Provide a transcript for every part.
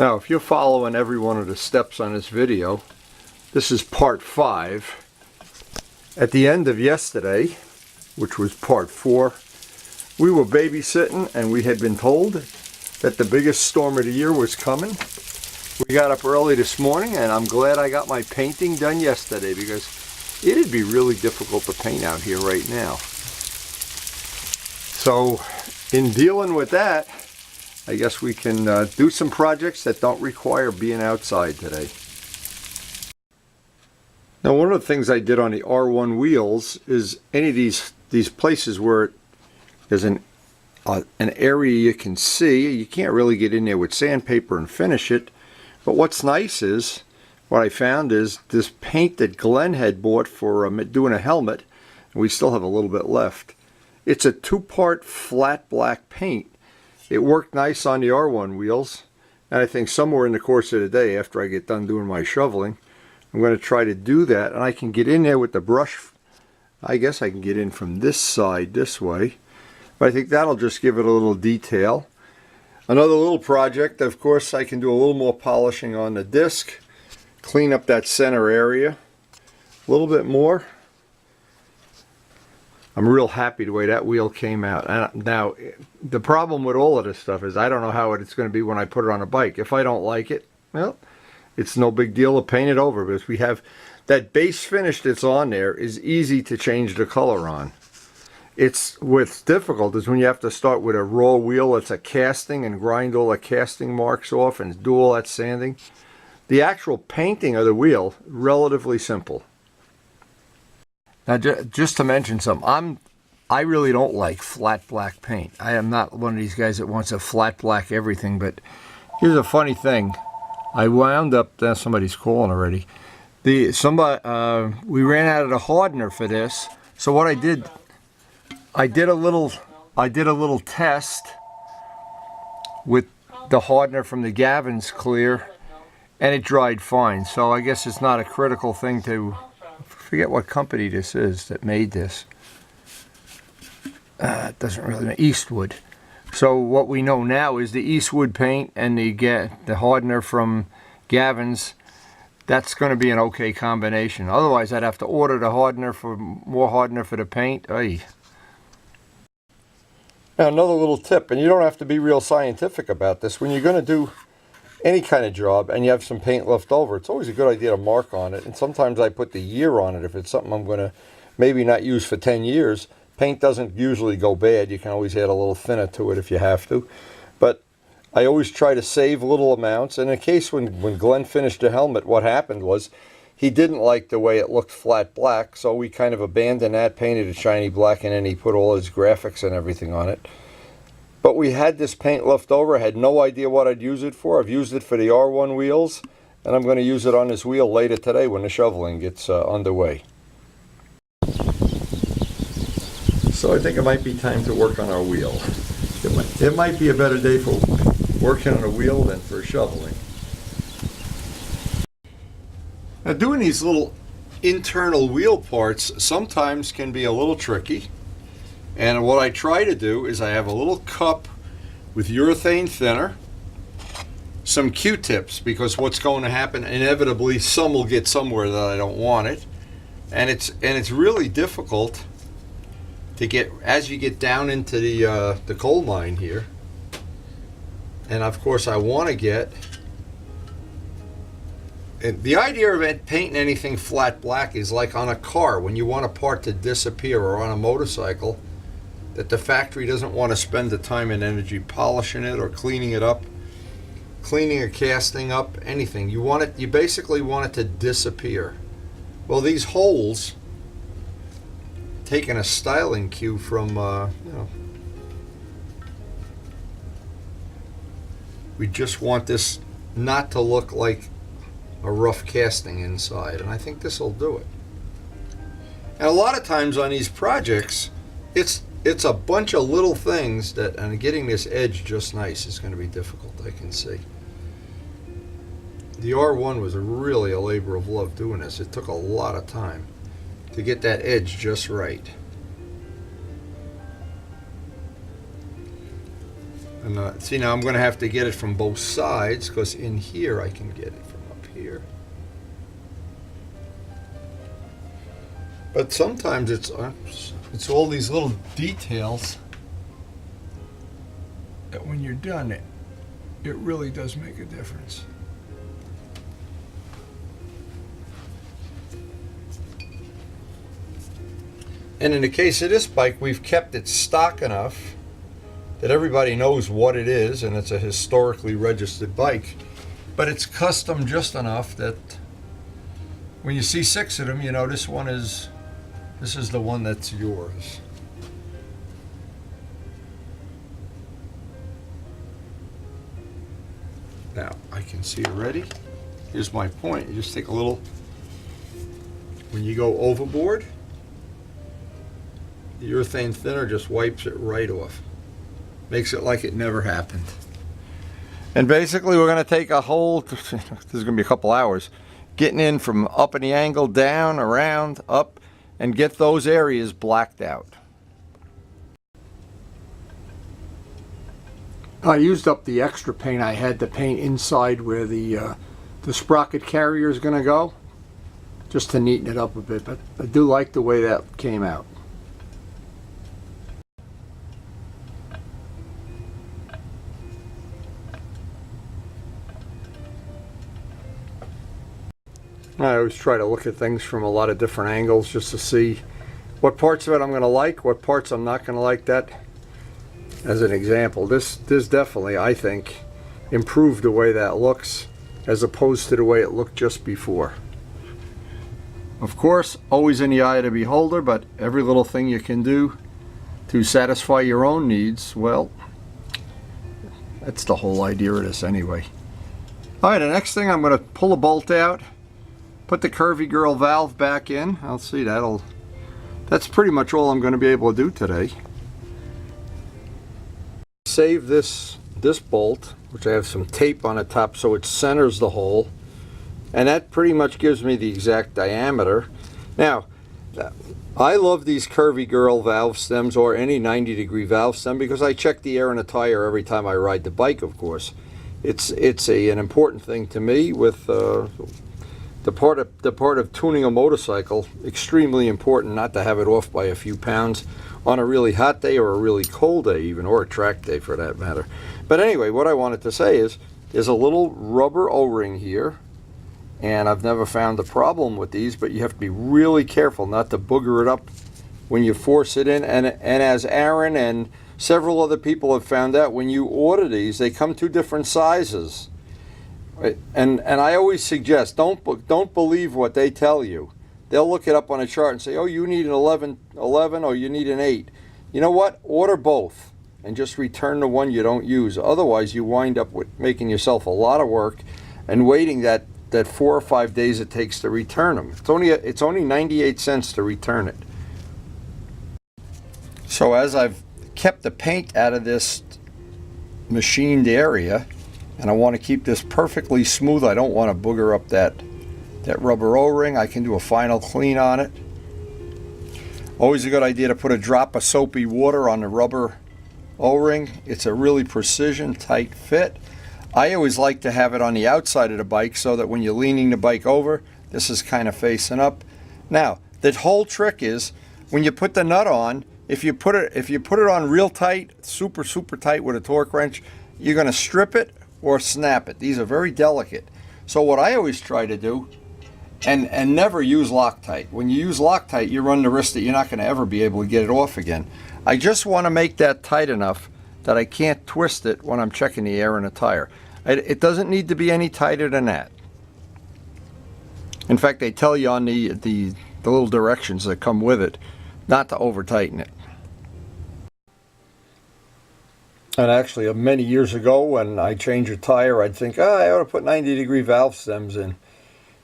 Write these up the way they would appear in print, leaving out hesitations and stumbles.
Now, if you're following every one of the steps on this video, this is part 5. At the end of yesterday, which was part 4, we were babysitting and we had been told that the biggest storm of the year was coming. We got up early this morning and I'm glad I got my painting done yesterday because it'd be really difficult to paint out here right now. So in dealing with that, I guess we can do some projects that don't require being outside today. Now, one of the things I did on the R1 wheels is any of these places where there's an area you can see, you can't really get in there with sandpaper and finish it. But what's nice is, what I found is this paint that Glenn had bought for doing a helmet, and we still have a little bit left. It's a 2-part flat black paint. It worked nice on the R1 wheels, and I think somewhere in the course of the day after I get done doing my shoveling, I'm going to try to do that, and I can get in there with the brush. I guess I can get in from this side this way, but I think that'll just give it a little detail. Another little project, of course, I can do a little more polishing on the disc, clean up that center area a little bit more. I'm real happy the way that wheel came out. Now, the problem with all of this stuff is I don't know how it's going to be when I put it on a bike. If I don't like it, well, it's no big deal to paint it over, because we have that base finish that's on there is easy to change the color on. What's difficult is when you have to start with a raw wheel that's a casting and grind all the casting marks off and do all that sanding. The actual painting of the wheel, relatively simple. Now, just to mention something, I really don't like flat black paint. I am not one of these guys that wants a flat black everything, but here's a funny thing. I wound up, somebody's calling already. We ran out of the hardener for this, so what I did a little test with the hardener from the Gavin's Clear, and it dried fine. So I guess it's not a critical thing to. I forget what company this is that made this. It doesn't really matter. Eastwood. So what we know now is the Eastwood paint and the hardener from Gavin's. That's going to be an okay combination. Otherwise, I'd have to order the hardener for more hardener for the paint. Ay. Now, another little tip, and you don't have to be real scientific about this. When you're going to do any kind of job and you have some paint left over, it's always a good idea to mark on it. And sometimes I put the year on it if it's something I'm going to maybe not use for 10 years. Paint doesn't usually go bad. You can always add a little thinner to it if you have to. But I always try to save little amounts. And in case when Glenn finished the helmet, what happened was he didn't like the way it looked flat black, so we kind of abandoned that, painted it shiny black, and then he put all his graphics and everything on it. But we had this paint left over. I had no idea what I'd use it for. I've used it for the R1 wheels, and I'm going to use it on this wheel later today when the shoveling gets underway. So I think it might be time to work on our wheel. It might be a better day for working on a wheel than for shoveling. Now, doing these little internal wheel parts sometimes can be a little tricky. And what I try to do is I have a little cup with urethane thinner, some Q-tips, because what's going to happen, inevitably some will get somewhere that I don't want it. And it's really difficult to get as you get down into the coal mine here. And of course I want to get, and the idea of painting anything flat black is like on a car when you want a part to disappear, or on a motorcycle that the factory doesn't want to spend the time and energy polishing it or cleaning it up, cleaning or casting up, anything. You basically want it to disappear. Well, these holes, taking a styling cue from we just want this not to look like a rough casting inside, and I think this will do it. And a lot of times on these projects, it's a bunch of little things that, and getting this edge just nice is going to be difficult, I can see. The R1 was really a labor of love doing this. It took a lot of time to get that edge just right. And see, now I'm going to have to get it from both sides, because in here I can get it from up here. But sometimes it's all these little details that when you're done, it really does make a difference. And in the case of this bike, we've kept it stock enough that everybody knows what it is, and it's a historically registered bike. But it's custom just enough that when you see 6 of them, you know this is the one that's yours. Now, I can see already. Here's my point. You just take a little, when you go overboard, the urethane thinner just wipes it right off. Makes it like it never happened. And basically we're going to take a whole, this is going to be a couple hours, getting in from up in the angle, down, around, up, and get those areas blacked out. I used up the extra paint I had to paint inside where the sprocket carrier is going to go, just to neaten it up a bit, but I do like the way that came out. I always try to look at things from a lot of different angles just to see what parts of it I'm going to like, what parts I'm not going to like. That as an example, this definitely, I think, improved the way that looks as opposed to the way it looked just before. Of course, always in the eye of the beholder, but every little thing you can do to satisfy your own needs, well, that's the whole idea of this anyway. Alright, the next thing, I'm going to pull a bolt out, put the Curvy Girl valve back in. I'll see, that's pretty much all I'm going to be able to do today. Save this bolt, which I have some tape on the top so it centers the hole, and that pretty much gives me the exact diameter. Now, I love these Curvy Girl valve stems, or any 90-degree valve stem, because I check the air in a tire every time I ride the bike, of course. It's an important thing to me with the part of tuning a motorcycle. Extremely important not to have it off by a few pounds on a really hot day, or a really cold day even, or a track day for that matter. But anyway, what I wanted to say is there's a little rubber O-ring here, and I've never found a problem with these, but you have to be really careful not to booger it up when you force it in. And as Aaron and several other people have found out, when you order these, they come 2 different sizes. And I always suggest, don't believe what they tell you. They'll look it up on a chart and say, oh, you need an 11, or you need an 8. You know what? Order both and just return the one you don't use. Otherwise, you wind up with making yourself a lot of work and waiting that 4 or 5 days it takes to return them. It's only 98 cents to return it. So as I've kept the paint out of this machined area, and I want to keep this perfectly smooth, I don't want to booger up that rubber O-ring. I can do a final clean on it. Always a good idea to put a drop of soapy water on the rubber O-ring. It's a really precision, tight fit. I always like to have it on the outside of the bike so that when you're leaning the bike over, this is kind of facing up. Now, the whole trick is when you put the nut on, if you put it on real tight, super tight with a torque wrench, you're going to strip it or snap it. These are very delicate. So what I always try to do, and never use Loctite. When you use Loctite, you run the risk that you're not going to ever be able to get it off again. I just want to make that tight enough that I can't twist it when I'm checking the air in a tire. It doesn't need to be any tighter than that. In fact, they tell you on the little directions that come with it not to over tighten it. And actually, many years ago when I changed a tire, I'd think, oh, I ought to put 90-degree valve stems in.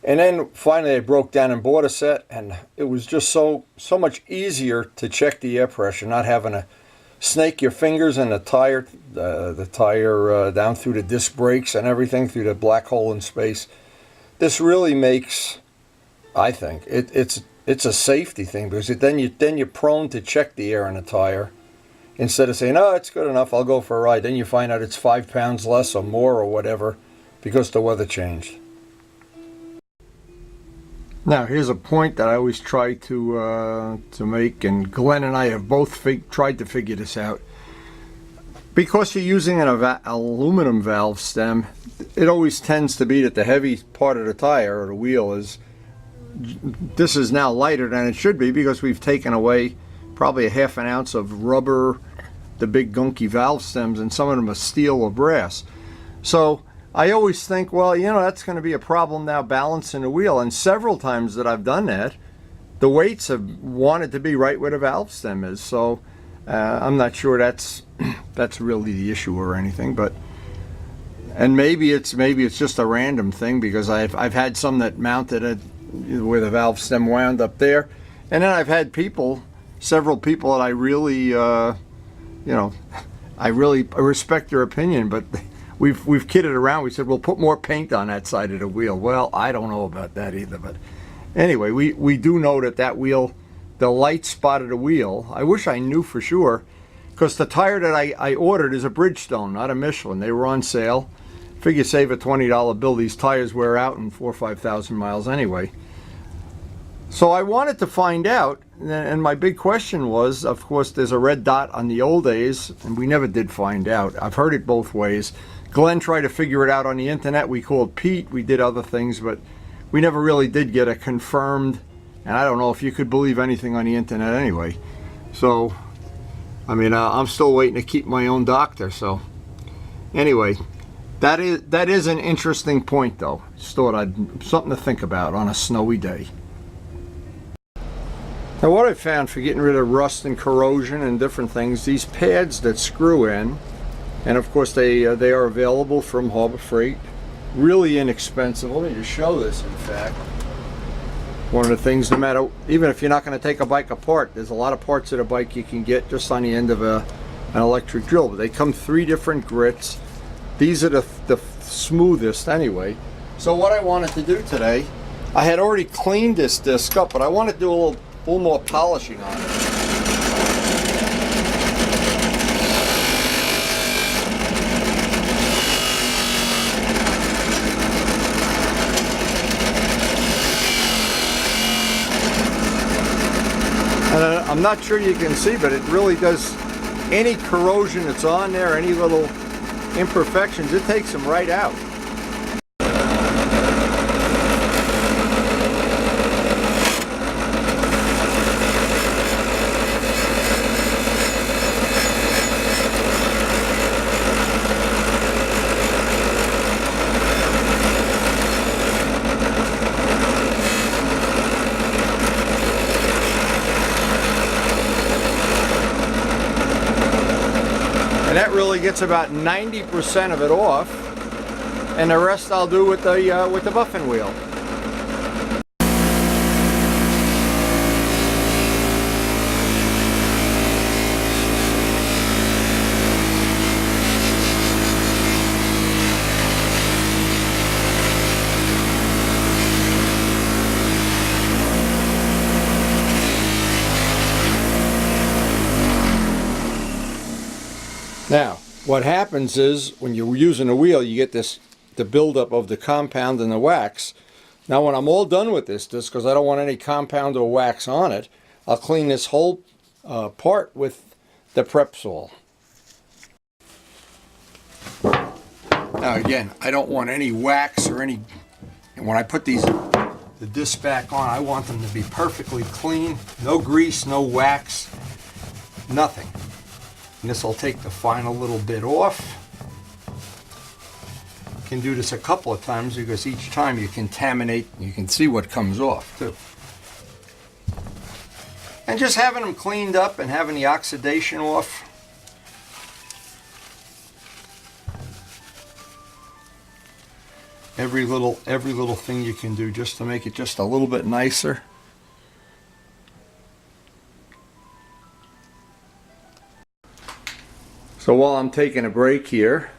And then finally I broke down and bought a set, and it was just so much easier to check the air pressure, not having to snake your fingers in the tire down through the disc brakes and everything, through the black hole in space. This really makes, I think, it's a safety thing, because then you're prone to check the air in a tire, instead of saying, oh, it's good enough, I'll go for a ride. Then you find out it's 5 pounds less or more or whatever because the weather changed. Now, here's a point that I always try to make, and Glenn and I have both tried to figure this out. Because you're using an aluminum valve stem, it always tends to be that the heavy part of the tire or the wheel this is now lighter than it should be because we've taken away probably a ½ ounce of rubber, the big gunky valve stems, and some of them are steel or brass. So I always think, well, you know, that's going to be a problem now balancing the wheel. And several times that I've done that, the weights have wanted to be right where the valve stem is. So I'm not sure that's really the issue or anything, but maybe it's just a random thing because I've had some that mounted it where the valve stem wound up there, and then I've had several people that I really I respect their opinion, but we've kidded around. We said, we'll put more paint on that side of the wheel. Well, I don't know about that either, but anyway, we do know that wheel, the light spot of the wheel, I wish I knew for sure, because the tire that I ordered is a Bridgestone, not a Michelin. They were on sale. Figure save a $20 bill. These tires wear out in 4,000 or 5,000 miles anyway. So I wanted to find out, and my big question was, of course, there's a red dot on the old days, and we never did find out. I've heard it both ways. Glenn tried to figure it out on the internet. We called Pete. We did other things, but we never really did get a confirmed, and I don't know if you could believe anything on the internet anyway. So, I mean, I'm still waiting to keep my own doctor, so anyway. That is an interesting point, though. Just thought something to think about on a snowy day. Now, what I found for getting rid of rust and corrosion and different things, these pads that screw in, and of course they are available from Harbor Freight, really inexpensive. Let me just show this. In fact, one of the things, no matter, even if you're not going to take a bike apart, there's a lot of parts of the bike you can get just on the end of an electric drill. But they come 3 different grits. These are the smoothest anyway. So what I wanted to do today, I had already cleaned this disc up, but I want to do a little more polishing on it. And I'm not sure you can see, but it really does, any corrosion that's on there, any little imperfections, it takes them right out. And that really gets about 90% of it off, and the rest I'll do with the buffing wheel. Now, what happens is when you're using a wheel, you get the buildup of the compound and the wax. Now, when I'm all done with this because I don't want any compound or wax on it, I'll clean this whole part with the Prepsol. Now, again, I don't want any wax or any. And when I put the disc back on, I want them to be perfectly clean, no grease, no wax, nothing. And this will take the final little bit off. You can do this a couple of times because each time you contaminate, you can see what comes off too. And just having them cleaned up and having the oxidation off. Every little thing you can do just to make it just a little bit nicer. So while I'm taking a break here,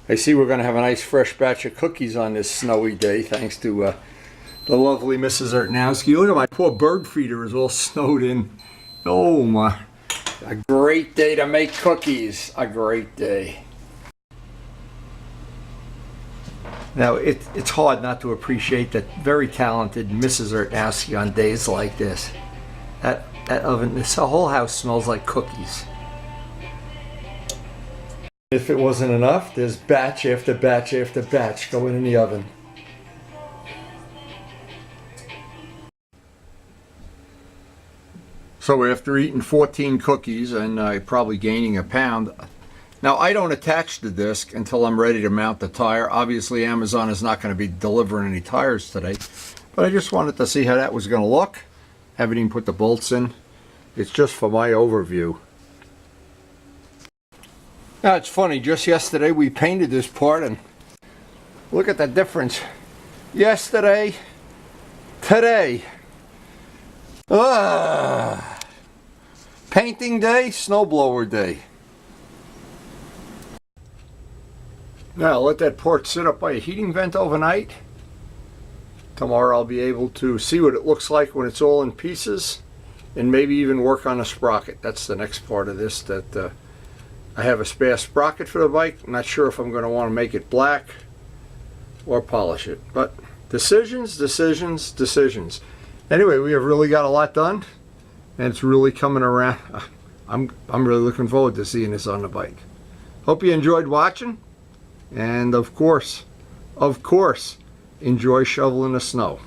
I see we're going to have a nice fresh batch of cookies on this snowy day, thanks to the lovely Mrs. Ertnowski. Look at my poor bird feeder is all snowed in. Oh my. A great day to make cookies. A great day. Now, it's hard not to appreciate that very talented Mrs. Ertnowski on days like this. That oven, this whole house smells like cookies. If it wasn't enough, there's batch after batch after batch going in the oven. So after eating 14 cookies and probably gaining a pound, now I don't attach the disc until I'm ready to mount the tire. Obviously Amazon is not going to be delivering any tires today, but I just wanted to see how that was going to look. Haven't even put the bolts in. It's just for my overview. Now it's funny, just yesterday we painted this part and look at the difference. Yesterday, today. Painting day, snowblower day. Now let that part sit up by a heating vent overnight. Tomorrow I'll be able to see what it looks like when it's all in pieces and maybe even work on a sprocket. That's the next part of this, that I have a spare sprocket for the bike. I'm not sure if I'm going to want to make it black or polish it, but decisions, decisions, decisions. Anyway, we have really got a lot done, and it's really coming around. I'm really looking forward to seeing this on the bike. Hope you enjoyed watching, and of course, enjoy shoveling the snow.